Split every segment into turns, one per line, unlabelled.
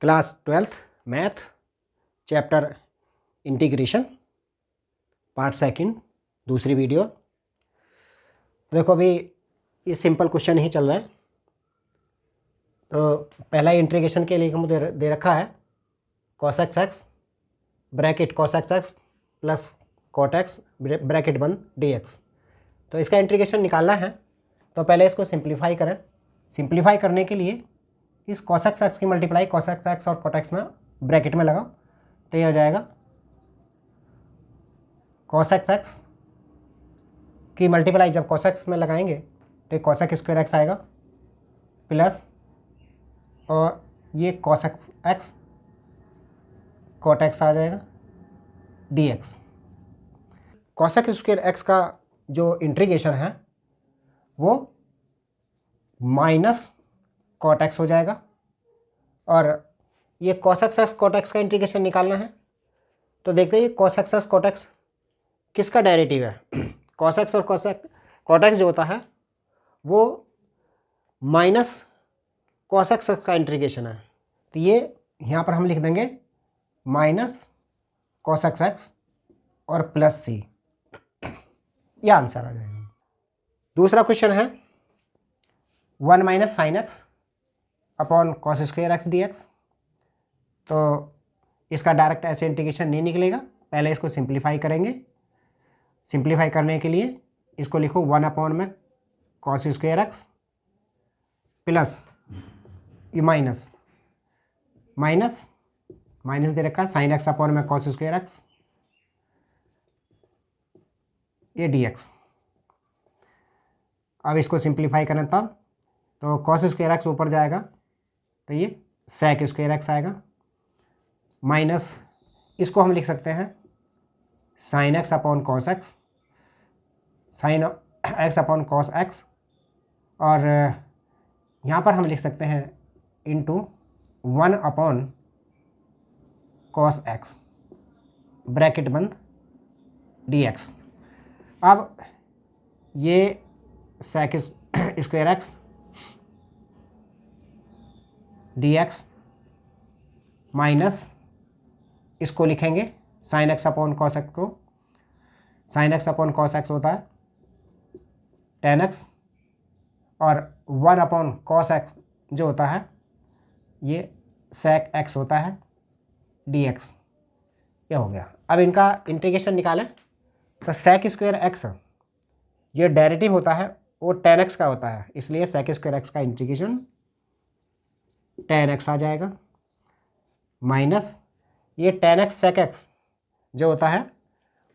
Class 12th math chapter integration part second दूसरी video. देखो अभी ये सिंपल क्वेश्चन ही चल रहा है। तो पहला इंटीग्रेशन के लिए मुझे दे रखा है cos x bracket cos x plus cot x bracket बंद dx। तो इसका इंटीग्रेशन निकालना है तो पहले इसको सिंप्लीफाई करें। सिंप्लीफाई करने के लिए इस cos x की मल्टीप्लाई cos x और cot x में ब्रैकेट में लगाओ तो ये हो जाएगा cos x की मल्टीप्लाई जब cos x में लगाएंगे तो ये cos x² आएगा प्लस और ये cos x cot x आ जाएगा dx। cos x² का जो इंटीग्रेशन है वो माइनस cot x हो जाएगा और ये cos x cot x का इंटीग्रेशन निकालना है। तो देखते हैं cos x cot x किसका डेरिवेटिव है। cos x और cot x जो होता है वो माइनस cos x का इंटीग्रेशन है। तो ये यहाँ पर हम लिख देंगे माइनस cos x और प्लस c, यह आंसर आ जाएगा। दूसरा क्वेश्चन है 1 minus sign x upon cos square x dx। तो इसका डायरेक्ट ऐसे इंटीग्रेशन नहीं निकलेगा, पहले इसको सिंप्लीफाई करेंगे। सिंप्लीफाई करने के लिए इसको लिखो 1 अपॉन में cos स्क्वायर एक्स प्लस ये माइनस माइनस दे रखा है साइन एक्स अपॉन में cos स्क्वायर एक्स ये dx। अब इसको सिंप्लीफाई करें तब तो cos स्क्वायर एक्स ऊपर जाएगा तो ये sec स्क्वायर एक्स आएगा माइनस इसको हम लिख सकते हैं sine x upon cos x, sine x upon cos x, और यहाँ पर हम लिख सकते हैं into 1 upon cos x bracket बंद dx। अब ये sec square x dx minus इसको लिखेंगे sine x upon cos x को, sine x upon cos x होता है tan x और 1 अपॉन कॉस एक्स जो होता है ये sec x होता है dx। ये हो गया। अब इनका इंटीग्रेशन निकालें तो sec स्क्वायर एक्स ये डेरिवेटिव होता है वो tan x का होता है, इसलिए sec स्क्वायर एक्स का इंटीग्रेशन tan x आ जाएगा माइनस ये tan x sec x जो होता है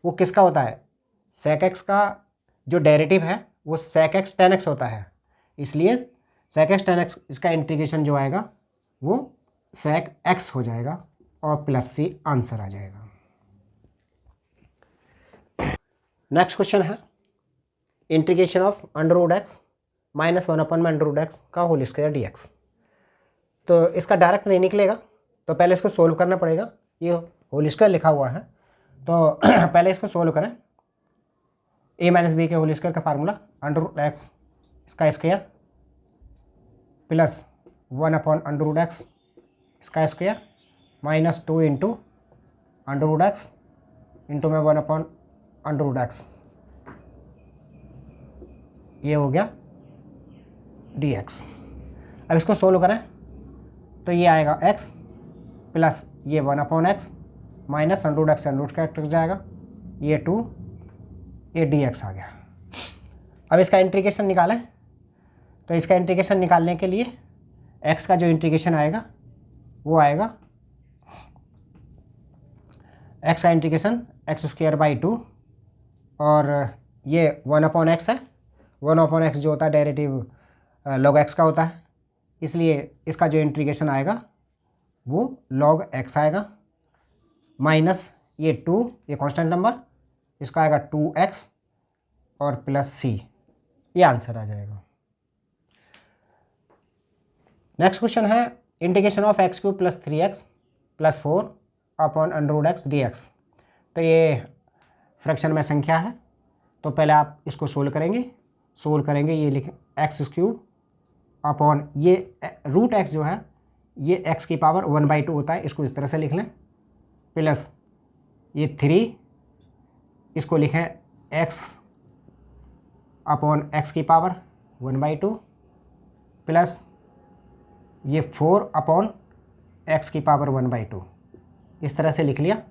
वो किसका होता है, sec x का जो डेरिवेटिव है वो sec x tan x होता है, इसलिए sec x tan x इसका इंटीग्रेशन जो आएगा वो sec x हो जाएगा और प्लस c आंसर आ जाएगा। नेक्स्ट क्वेश्चन है integration of √x minus 1 upon √x का होल स्क्वायर dx। तो इसका डायरेक्ट नहीं निकलेगा तो पहले इसको सोल्व करना पड़ेगा। ये होल स्क्वायर लिखा हुआ है तो पहले इसको सोल्व करें। a माइनस बी के होल स्क्वायर का फार्मूला √x इसका स्क्वायर प्लस 1 अपॉन √x इसका square minus 2 into √x into में 1 अपॉन √x, ये हो गया dx। अब इसको सोल्व करें तो ये आएगा x प्लस ये 1 अपॉन x माइनस √x से √ कट जाएगा ये 2, ये dx आ गया। अब इसका इंटीग्रेशन निकालें तो इसका इंटीग्रेशन निकालने के लिए x का जो इंटीग्रेशन आएगा वो आएगा x का इंटीग्रेशन x² 2 और ये 1 अपॉन x है, 1 अपॉन x जो होता है डेरिवेटिव log x का होता है, इसलिए इसका जो इंटीग्रेशन आएगा वो log x आएगा माइनस ये 2 ये कांस्टेंट नंबर इसका आएगा 2x और प्लस c, ये आंसर आ जाएगा। नेक्स्ट क्वेश्चन है integration of x³ plus 3x plus 4 upon √x dx। तो ये फ्रैक्शन में संख्या है तो पहले आप इसको सोल्व करेंगे ये लिख x³ अपॉन ये √x जो है ये x की पावर 1/2 होता है, इसको इस तरह से लिख लें, प्लस ये 3, इसको लिखें x अपॉन x की पावर 1/2, प्लस ये 4 अपॉन x की पावर 1/2, इस तरह से लिख लिया।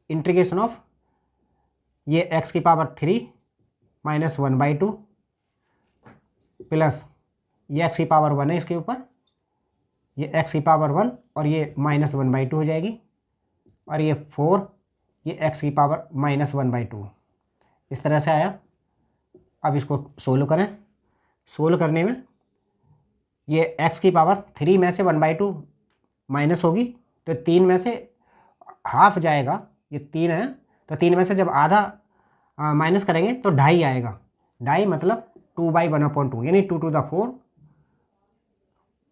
इंटीग्रेशन ऑफ ये x की पावर 3 माइनस 1/2 प्लस ये x की पावर 1 है इसके ऊपर, ये x की पावर 1 और ये माइनस 1/2 हो जाएगी, और ये 4, ये x की पावर माइनस 1/2, इस तरह से आया। अब इसको सोल्व करें। सोल्व करने में ये x की पावर 3 में से 1/2 माइनस होगी, तो 3 में से हाफ जाएगा, ये 3 है, तो 3 में से जब आधा माइनस करेंगे तो 2.5 आएगा। 2.5 मतलब 2/1/2 यानी 2 to the 4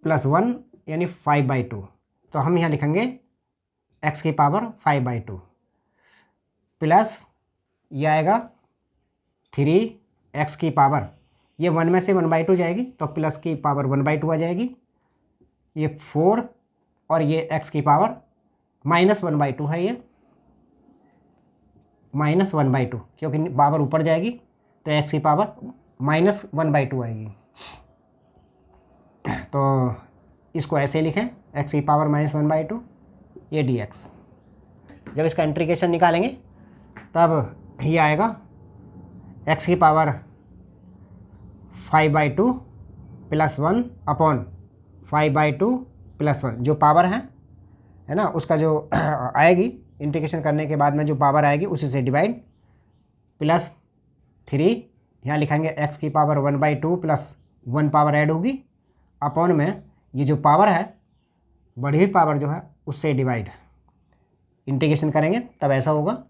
प्लस 1 यानी 5/2। तो हम यहाँ लिखेंगे x की पावर 5/2 प्लस ये आएगा 3x की पावर, ये 1 में से 1/2 जाएगी तो प्लस की पावर 1/2 आ जाएगी, ये 4 और ये x की पावर माइनस 1/2 है, ये माइनस 1/2 क्योंकि पावर ऊपर जाएगी तो x की पावर माइनस 1/2 आएगी। तो इसको ऐसे लिखें x की पावर माइनस 1/2 ये dx। जब इसका इंटीग्रेशन निकालेंगे तब ये आएगा x की पावर 5/2 प्लस 1 अपॉन 5/2 प्लस 1, जो पावर है ना, उसका जो आएगी इंटीग्रेशन करने के बाद में जो पावर आएगी उसी से डिवाइड, प्लस 3 यहाँ लिखेंगे x की पावर 1/2 प्लस 1 पावर ऐड होगी, अपॉन में ये जो पावर है बड़ी हुई पावर जो है उससे डिवाइड, इंटीग्रेशन करेंगे तब ऐसा होगा,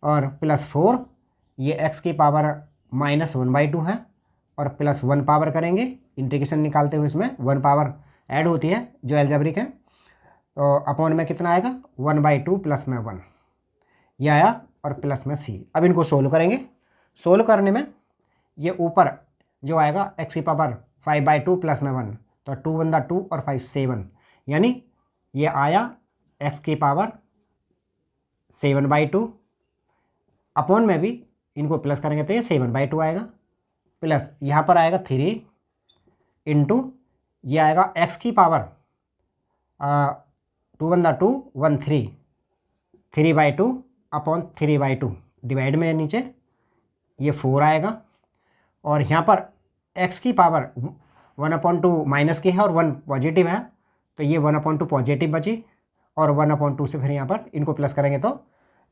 और प्लस 4 ये x की पावर माइनस 1/2 है, और प्लस 1 पावर करेंगे इंटीग्रेशन निकालते हुए, इसमें 1 पावर ऐड होती है जो एल्जेब्रिक है, तो अपॉन में कितना आएगा 1/2 प्लस में 1, ये आया, और प्लस में c। अब इनको सोल्व करेंगे। सोल्व करने में ये ऊपर जो आएगा x की पावर 5/2 प्लस में 1, तो 2 1 2 और 5 7, यानी ये आया x की पावर 7/2, अपॉन में भी इनको प्लस करेंगे तो ये 7/2 आएगा, प्लस यहाँ पर आएगा 3 इंटू ये आएगा x की पावर 2 1 2 1 3 3/2 अपॉन 3/2 डिवाइड में नीचे ये 4 आएगा, और यहाँ पर x की पावर 1/2 माइनस की है और 1 पॉजिटिव है, तो ये 1/2 पॉजिटिव बची, और 1/2 से फिर यहाँ पर इनको प्लस करेंगे तो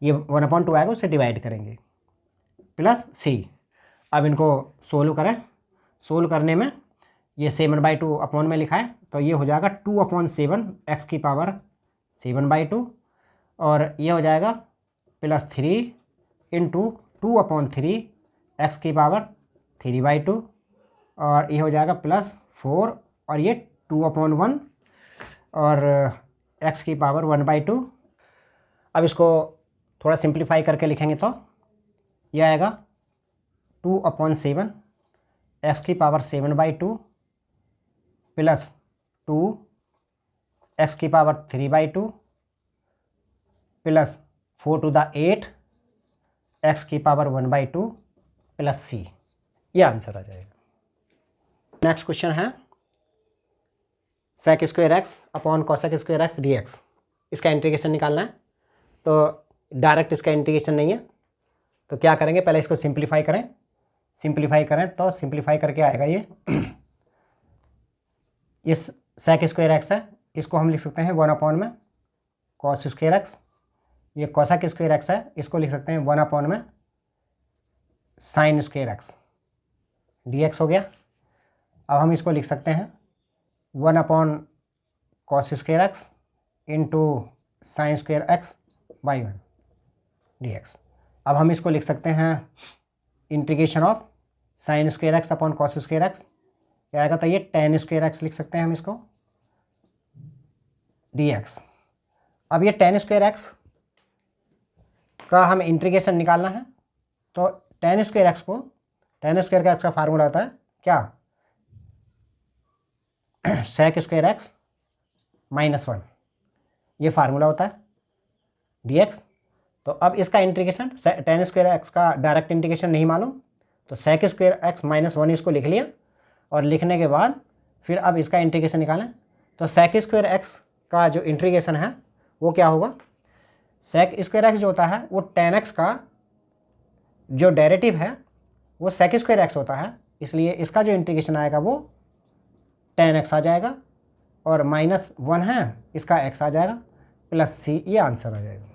ये 1/2 आएगा, उससे डिवाइड करेंगे, प्लस c। अब इनको सोल्व करें। सोल्व करने में ये 7/2 अपॉन में लिखा है, तो ये हो जाएगा 2/7 x की पावर 7/2, और ये हो जाएगा प्लस 3 इंटू 2/3 x की पावर 3/2, और ये हो जाएगा प्लस 4 और ये 2/1 और x की पावर 1/2। अब इसको थोड़ा सिंप्लीफाई करके लिखेंगे तो ये आएगा 2/7 x की पावर 7/2 प्लस 2 x की power 3/2 plus 4 to the 8 x की पावर 1/2 प्लस c, ये आंसर आ जाएगा। नेक्स्ट क्वेश्चन है sec square x upon cosec square x dx। इसका इंटीग्रेशन निकालना है, तो डायरेक्ट इसका इंटीग्रेशन नहीं है, तो क्या करेंगे, पहले इसको सिंप्लीफाई करें। सिंप्लीफाई करें तो सिंप्लीफाई करके आएगा ये इस sec स्क्वायर x है, इसको हम लिख सकते हैं 1 में cos स्क्वायर x, ये cosec स्क्वायर x है, इसको लिख सकते हैं 1 में sin स्क्वायर x dx हो गया। अब हम इसको लिख सकते हैं 1 cos square x into sine square x by 1 dx। अब हम इसको लिख सकते हैं integration of sine square x upon cos square x, क्या आएगा, तो ये tan स्क्वायर x लिख सकते हैं हम इसको dx। अब ये tan स्क्वायर x का हम इंटीग्रेशन निकालना है, तो tan स्क्वायर x को, tan स्क्वायर का x का फार्मूला होता है क्या, sec स्क्वायर x -1, ये फार्मूला होता है dx। तो अब इसका इंटीग्रेशन tan स्क्वायर एक्स का डायरेक्ट इंटीग्रेशन नहीं मालूम, तो sec स्क्वायर एक्स -1 इसको लिख लिया, और लिखने के बाद फिर अब इसका इंटीग्रेशन निकालें। तो sec स्क्वायर एक्स का जो इंटीग्रेशन है वो क्या होगा, sec स्क्वायर एक्स जो होता है वो tan x का जो डेरिवेटिव है वो sec स्क्वायर एक्स होता है, इसलिए इसका जो इंटीग्रेशन आएगा वो tan x आ जाएगा, और -1 है इसका x आ जाएगा, +c, ये आंसर आ जाएगा।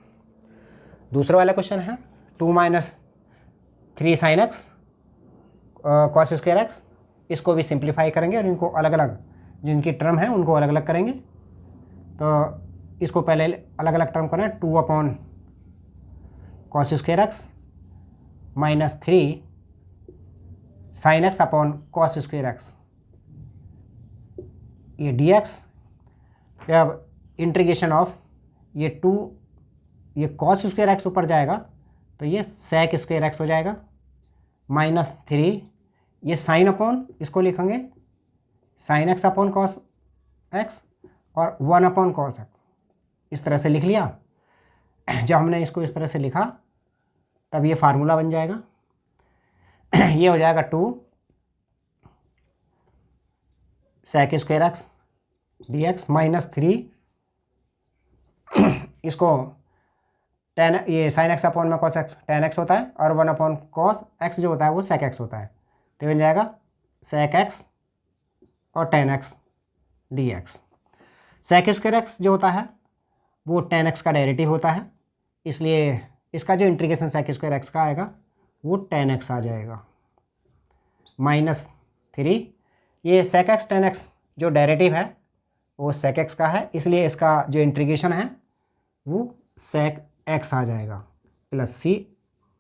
दूसरा वाला क्वेश्चन है 2 - 3 sin x cos square x, इसको भी सिंप्लीफाई करेंगे और इनको अलग अलग जिनकी टर्म है उनको अलग अलग करेंगे। तो इसको पहले अलग अलग टर्म करें, 2 cos square x -3 sin x cos square x, ये dx। अब इंटीग्रेशन ऑफ ये 2, ये cos स्क्वायर एक्स ऊपर जाएगा तो ये sec स्क्वायर एक्स हो जाएगा, -3 ये साइन अपॉन इसको लिखेंगे sin x cos x, और 1 cos x, इस तरह से लिख लिया। जब हमने इसको इस तरह से लिखा तब ये फार्मूला बन जाएगा, ये हो जाएगा 2 sec स्क्वायर एक्स dx -3 इसको tan, ये sin x cos x tan x होता है, और 1 cos x जो होता है वो sec x होता है, तो बन जाएगा sec x और tan x dx। sec square x जो होता है वो tan x का डेरिवेटिव होता है, इसलिए इसका जो इंटीग्रेशन sec स्क्वायर x का आएगा वो tan x आ जाएगा, -3 ये sec x tan x जो डेरिवेटिव है वो sec x का है, इसलिए इसका जो इंटीग्रेशन है वो sec x आ जाएगा, +c,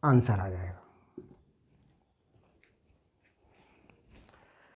आंसर आ जाएगा।